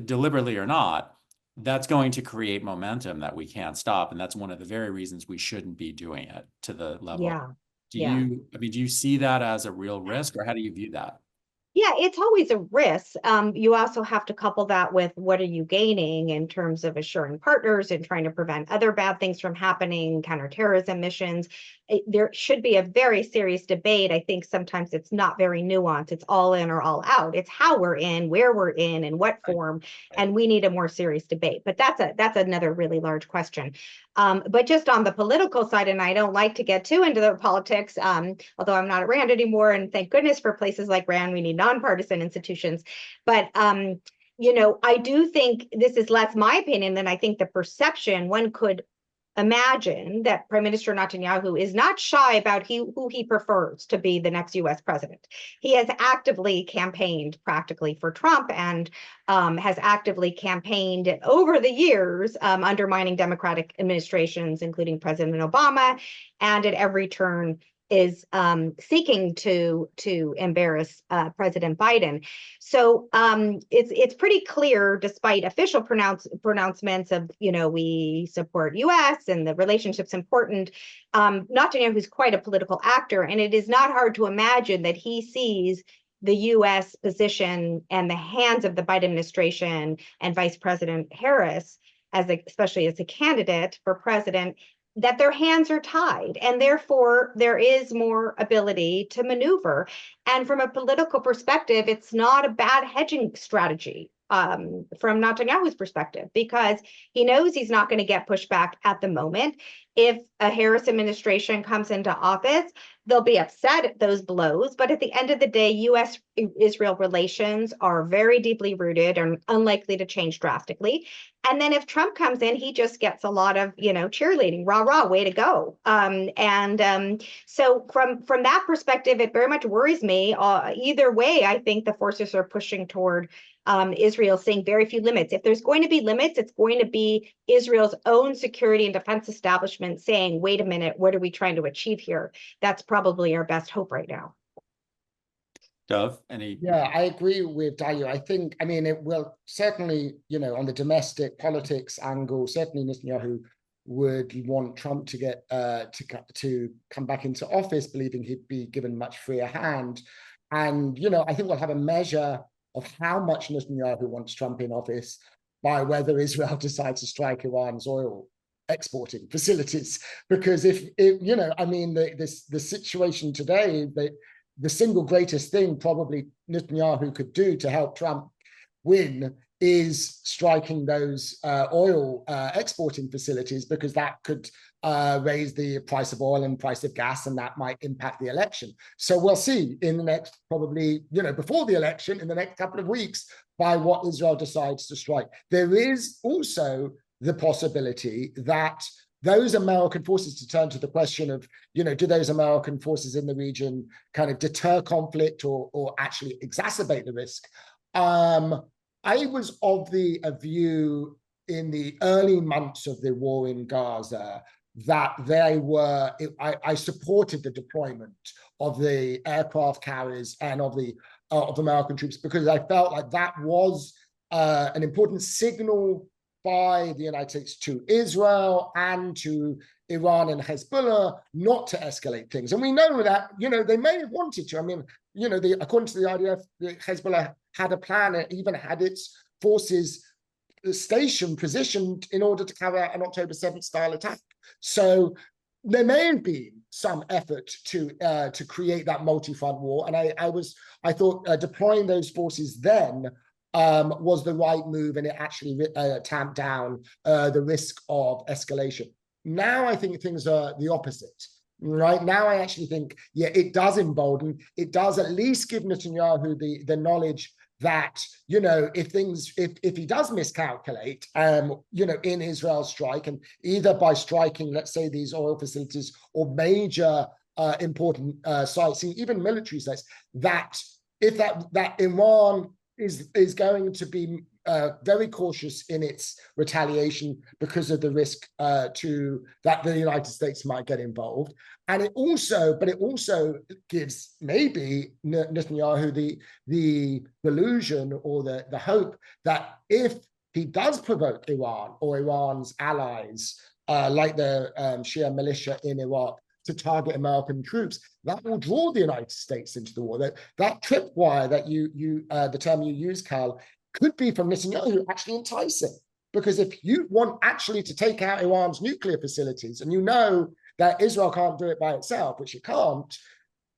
deliberately or not, that's going to create momentum that we can't stop. And that's one of the very reasons we shouldn't be doing it to the level. Yeah. Do Yeah. you see that as a real risk, or how do you view that? Yeah, it's always a risk. You also have to couple that with what are you gaining in terms of assuring partners and trying to prevent other bad things from happening, counterterrorism missions. There should be a very serious debate. I think sometimes it's not very nuanced. It's all in or all out. It's how we're in, where we're in what form, and we need a more serious debate. But that's another really large question. But just on the political side, and I don't like to get too into the politics, although I'm not at RAND anymore, and thank goodness for places like RAND, we need nonpartisan institutions. But I do think this is less my opinion than I think the perception. One could imagine that Prime Minister Netanyahu is not shy about who he prefers to be the next US president. He has actively campaigned practically for Trump and has actively campaigned over the years, undermining Democratic administrations, including President Obama, and at every turn is seeking to embarrass President Biden. So it's pretty clear, despite official pronouncements of we support U.S. and the relationship's important. Netanyahu's quite a political actor, and it is not hard to imagine that he sees the U.S. position and the hands of the Biden administration and Vice President Harris, especially as a candidate for president, that their hands are tied, and therefore there is more ability to maneuver. And from a political perspective, it's not a bad hedging strategy from Netanyahu's perspective, because he knows he's not going to get pushback at the moment. If a Harris administration comes into office, they'll be upset at those blows. But at the end of the day, U.S.-Israel relations are very deeply rooted and unlikely to change drastically. And then if Trump comes in, he just gets a lot of, cheerleading, rah, rah, way to go. So from that perspective, it very much worries me. Either way, I think the forces are pushing toward Israel seeing very few limits. If there's going to be limits, it's going to be Israel's own security and defense establishment saying, wait a minute, what are we trying to achieve here? That's probably our best hope right now. Dov, any? Yeah, I agree with Dalia. It will certainly, on the domestic politics angle, certainly Netanyahu would want Trump to get to come back into office, believing he'd be given much freer hand. And, I think we'll have a measure of how much Netanyahu wants Trump in office by whether Israel decides to strike Iran's oil exporting facilities. Because the situation today, the single greatest thing probably Netanyahu could do to help Trump win is striking those oil exporting facilities, because that could raise the price of oil and price of gas, and that might impact the election. So we'll see in the next, probably, before the election, in the next couple of weeks, by what Israel decides to strike. There is also the possibility that those American forces, to turn to the question of, do those American forces in the region kind of deter conflict or actually exacerbate the risk? I was of the view in the early months of the war in Gaza that I supported the deployment of the aircraft carriers and of American troops, because I felt like that was an important signal by the United States to Israel and to Iran and Hezbollah not to escalate things. And we know that, they may have wanted to. According to the IDF, Hezbollah had a plan, it even had its forces positioned in order to carry out an October 7th style attack. So there may have been some effort to create that multi-front war. And I thought deploying those forces then was the right move, and it actually tamped down the risk of escalation. Now I think things are the opposite. Right now, I actually think, it does embolden. It does at least give Netanyahu the knowledge that, if he does miscalculate, in Israel's strike, and either by striking, let's say, these oil facilities or major important sites, even military sites, that if that Iran is going to be very cautious in its retaliation because of the risk to that the United States might get involved. And it also gives maybe Netanyahu the illusion or the hope that if he does provoke Iran or Iran's allies, like the Shia militia in Iraq, to target American troops, that will draw the United States into the war. That tripwire that the term you use, Kal, could be from Netanyahu actually enticing. Because if you want actually to take out Iran's nuclear facilities, and you know that Israel can't do it by itself, which it can't,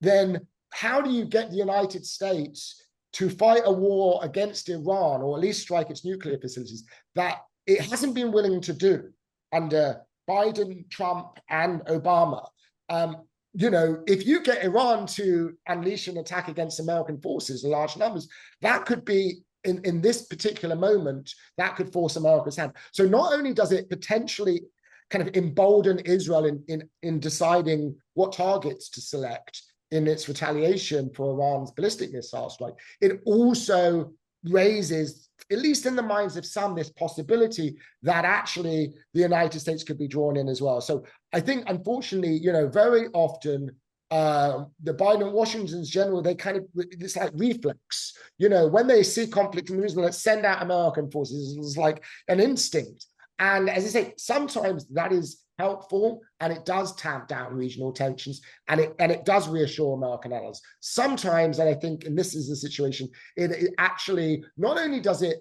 then how do you get the United States to fight a war against Iran, or at least strike its nuclear facilities, that it hasn't been willing to do under Biden, Trump, and Obama? If you get Iran to unleash an attack against American forces in large numbers, that could be, in this particular moment, that could force America's hand. So not only does it potentially kind of embolden Israel in deciding what targets to select in its retaliation for Iran's ballistic missile strike, it also raises, at least in the minds of some, this possibility that actually the United States could be drawn in as well. So I think, unfortunately, very often the Biden and Washington's general, it's like reflex. When they see conflict in the region, let's send out American forces. It's like an instinct. And as I say, sometimes that is helpful, and it does tamp down regional tensions, and it does reassure American allies. Sometimes, and I think, and this is the situation, it actually not only does it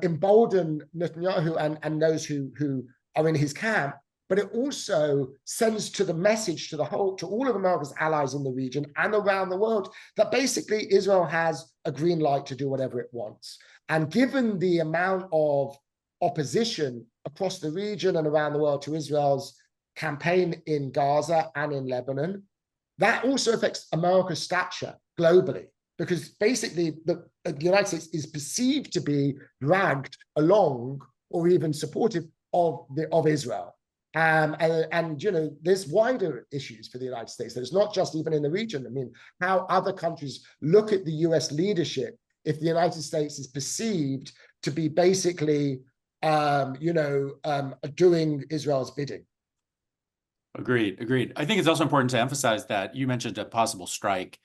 embolden Netanyahu and those who are in his camp, but it also sends the message to all of America's allies in the region and around the world that basically Israel has a green light to do whatever it wants. And given the amount of opposition across the region and around the world to Israel's campaign in Gaza and in Lebanon, that also affects America's stature globally, because basically the United States is perceived to be dragged along or even supportive of Israel. And there's wider issues for the United States. There's not just even in the region. I mean, how other countries look at the US leadership if the United States is perceived to be basically doing Israel's bidding. Agreed. I think it's also important to emphasize that you mentioned a possible strike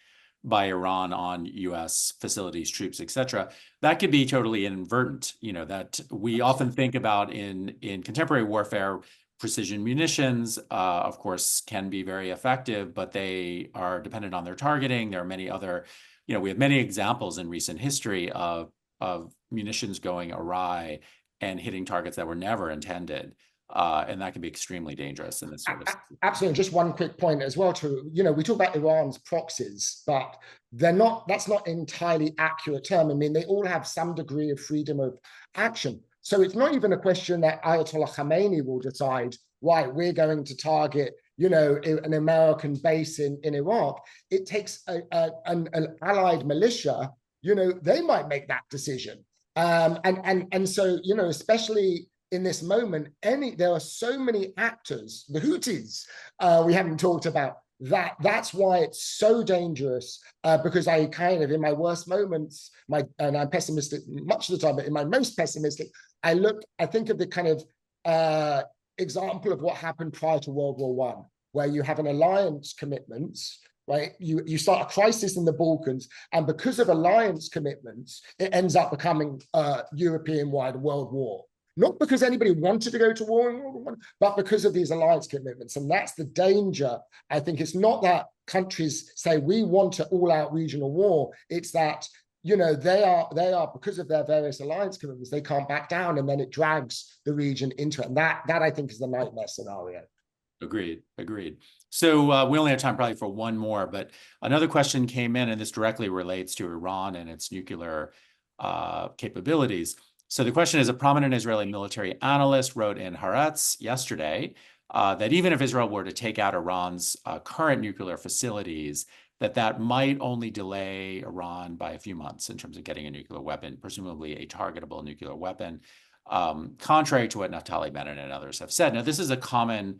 by Iran on U.S. facilities, troops, etc. That could be totally inadvertent. That we often think about in contemporary warfare. Precision munitions, of course, can be very effective, but they are dependent on their targeting. There are many other, we have many examples in recent history of munitions going awry and hitting targets that were never intended. And that can be extremely dangerous in this sort of situation. Absolutely. Just one quick point as well we talk about Iran's proxies, but that's not entirely accurate term. I mean, they all have some degree of freedom of action. So it's not even a question that Ayatollah Khamenei will decide, right, we're going to target, an American base in Iraq. It takes an allied militia, they might make that decision. And so, especially in this moment, there are so many actors, the Houthis, we haven't talked about. That's why it's so dangerous, because I kind of, in my worst moments, and I'm pessimistic much of the time, but in my most pessimistic, I think of the kind of example of what happened prior to World War I, where you have an alliance commitments, right? You start a crisis in the Balkans, and because of alliance commitments, it ends up becoming a European-wide world war. Not because anybody wanted to go to war in World War I, but because of these alliance commitments. And that's the danger. I think it's not that countries say we want an all-out regional war. It's that, they are because of their various alliance commitments, they can't back down, and then it drags the region into it. And that I think is the nightmare scenario. Agreed. So we only have time probably for one more, but another question came in, and this directly relates to Iran and its nuclear capabilities. So the question is, a prominent Israeli military analyst wrote in Haaretz yesterday that even if Israel were to take out Iran's current nuclear facilities, that might only delay Iran by a few months in terms of getting a nuclear weapon, presumably a targetable nuclear weapon, contrary to what Naftali Bennett and others have said. Now, this is a common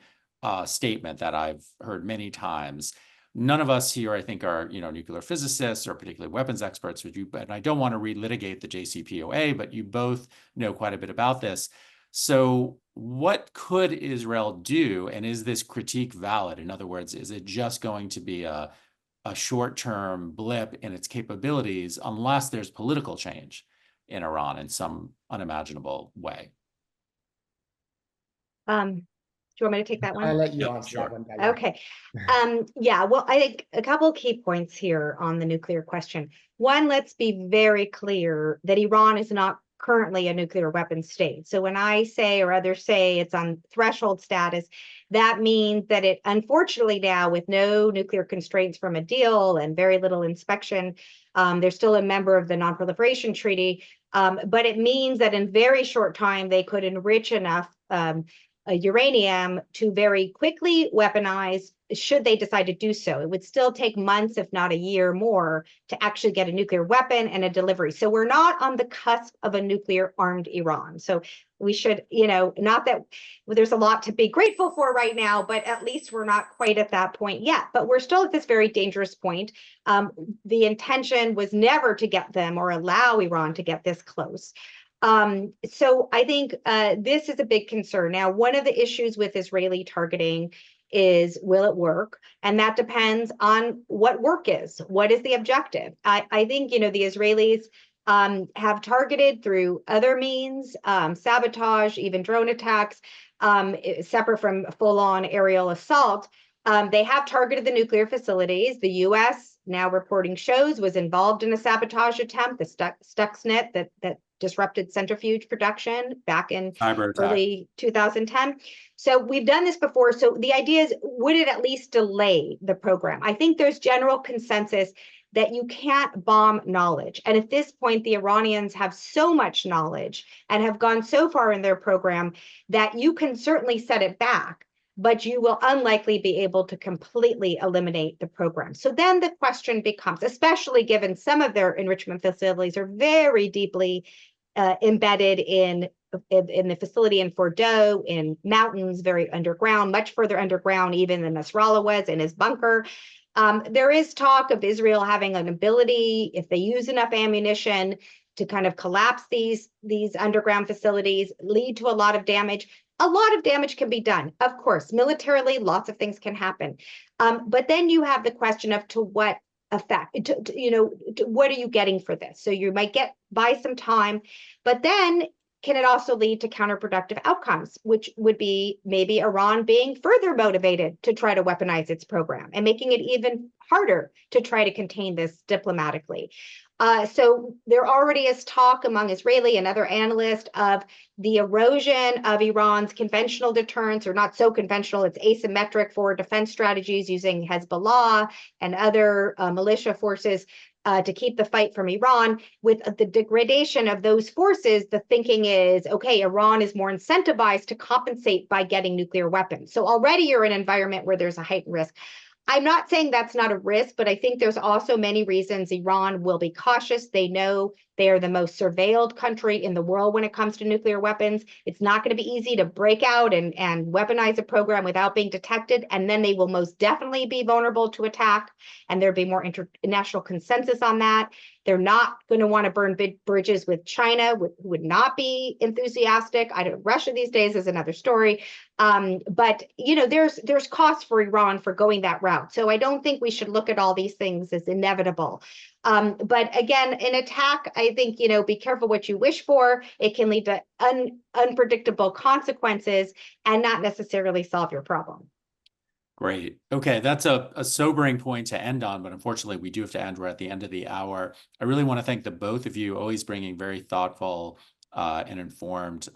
statement that I've heard many times. None of us here, I think, are nuclear physicists or particularly weapons experts. And I don't want to relitigate the JCPOA, but you both know quite a bit about this. So what could Israel do? And is this critique valid? In other words, is it just going to be a short-term blip in its capabilities unless there's political change in Iran in some unimaginable way? Do you want me to take that one? I'll let you answer that one, Dalia. Okay. Yeah, well, I think a couple of key points here on the nuclear question. One, let's be very clear that Iran is not currently a nuclear weapon state. So when I say, or others say, it's on threshold status, that means that it, unfortunately now, with no nuclear constraints from a deal and very little inspection, they're still a member of the Non-Proliferation Treaty, but it means that in very short time, they could enrich enough uranium to very quickly weaponize should they decide to do so. It would still take months, if not a year more, to actually get a nuclear weapon and a delivery. So we're not on the cusp of a nuclear armed Iran. So we should, not that there's a lot to be grateful for right now, but at least we're not quite at that point yet. But we're still at this very dangerous point. The intention was never to get them or allow Iran to get this close. So I think this is a big concern. Now, one of the issues with Israeli targeting is, will it work? And that depends on what work is. What is the objective? I think, the Israelis have targeted through other means, sabotage, even drone attacks, separate from full-on aerial assault. They have targeted the nuclear facilities. The U.S., now reporting shows, was involved in a sabotage attempt, the Stuxnet that disrupted centrifuge production back in early 2010. So we've done this before. So the idea is, would it at least delay the program? I think there's general consensus that you can't bomb knowledge. And at this point, the Iranians have so much knowledge and have gone so far in their program that you can certainly set it back, but you will unlikely be able to completely eliminate the program. So then the question becomes, especially given some of their enrichment facilities are very deeply embedded in the facility in Fordow, in mountains, very underground, much further underground even than Nasrallah was in his bunker. There is talk of Israel having an ability, if they use enough ammunition, to kind of collapse these underground facilities, lead to a lot of damage. A lot of damage can be done. Of course, militarily, lots of things can happen. But then you have the question of to what effect, what are you getting for this? So you might buy some time, but then can it also lead to counterproductive outcomes, which would be maybe Iran being further motivated to try to weaponize its program and making it even harder to try to contain this diplomatically. So there already is talk among Israeli and other analysts of the erosion of Iran's conventional deterrence, or not so conventional, it's asymmetric for defense strategies using Hezbollah and other militia forces to keep the fight from Iran. With the degradation of those forces, the thinking is, okay, Iran is more incentivized to compensate by getting nuclear weapons. So already you're in an environment where there's a heightened risk. I'm not saying that's not a risk, but I think there's also many reasons Iran will be cautious. They know they are the most surveilled country in the world when it comes to nuclear weapons. It's not going to be easy to break out and weaponize a program without being detected. And then they will most definitely be vulnerable to attack. And there'll be more international consensus on that. They're not going to want to burn big bridges with China, would not be enthusiastic. Russia these days is another story. But there's costs for Iran for going that route. So I don't think we should look at all these things as inevitable. But again, an attack, I think, be careful what you wish for. It can lead to unpredictable consequences and not necessarily solve your problem. Great. Okay, that's a sobering point to end on, but unfortunately we do have to end. We're at the end of the hour. I really want to thank the both of you, always bringing very thoughtful and informed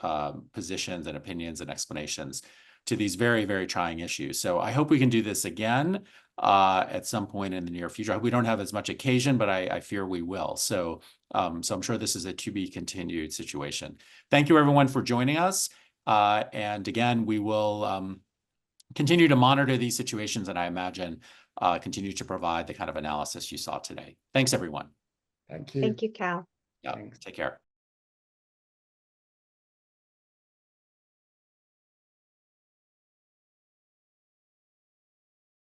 positions and opinions and explanations to these very, very trying issues. So I hope we can do this again at some point in the near future. We don't have as much occasion, but I fear we will. So I'm sure this is a to be continued situation. Thank you everyone for joining us. And again, we will continue to monitor these situations, and I imagine continue to provide the kind of analysis you saw today. Thanks, everyone. Thank you. Thank you, Kal. Yeah, Thanks. take care.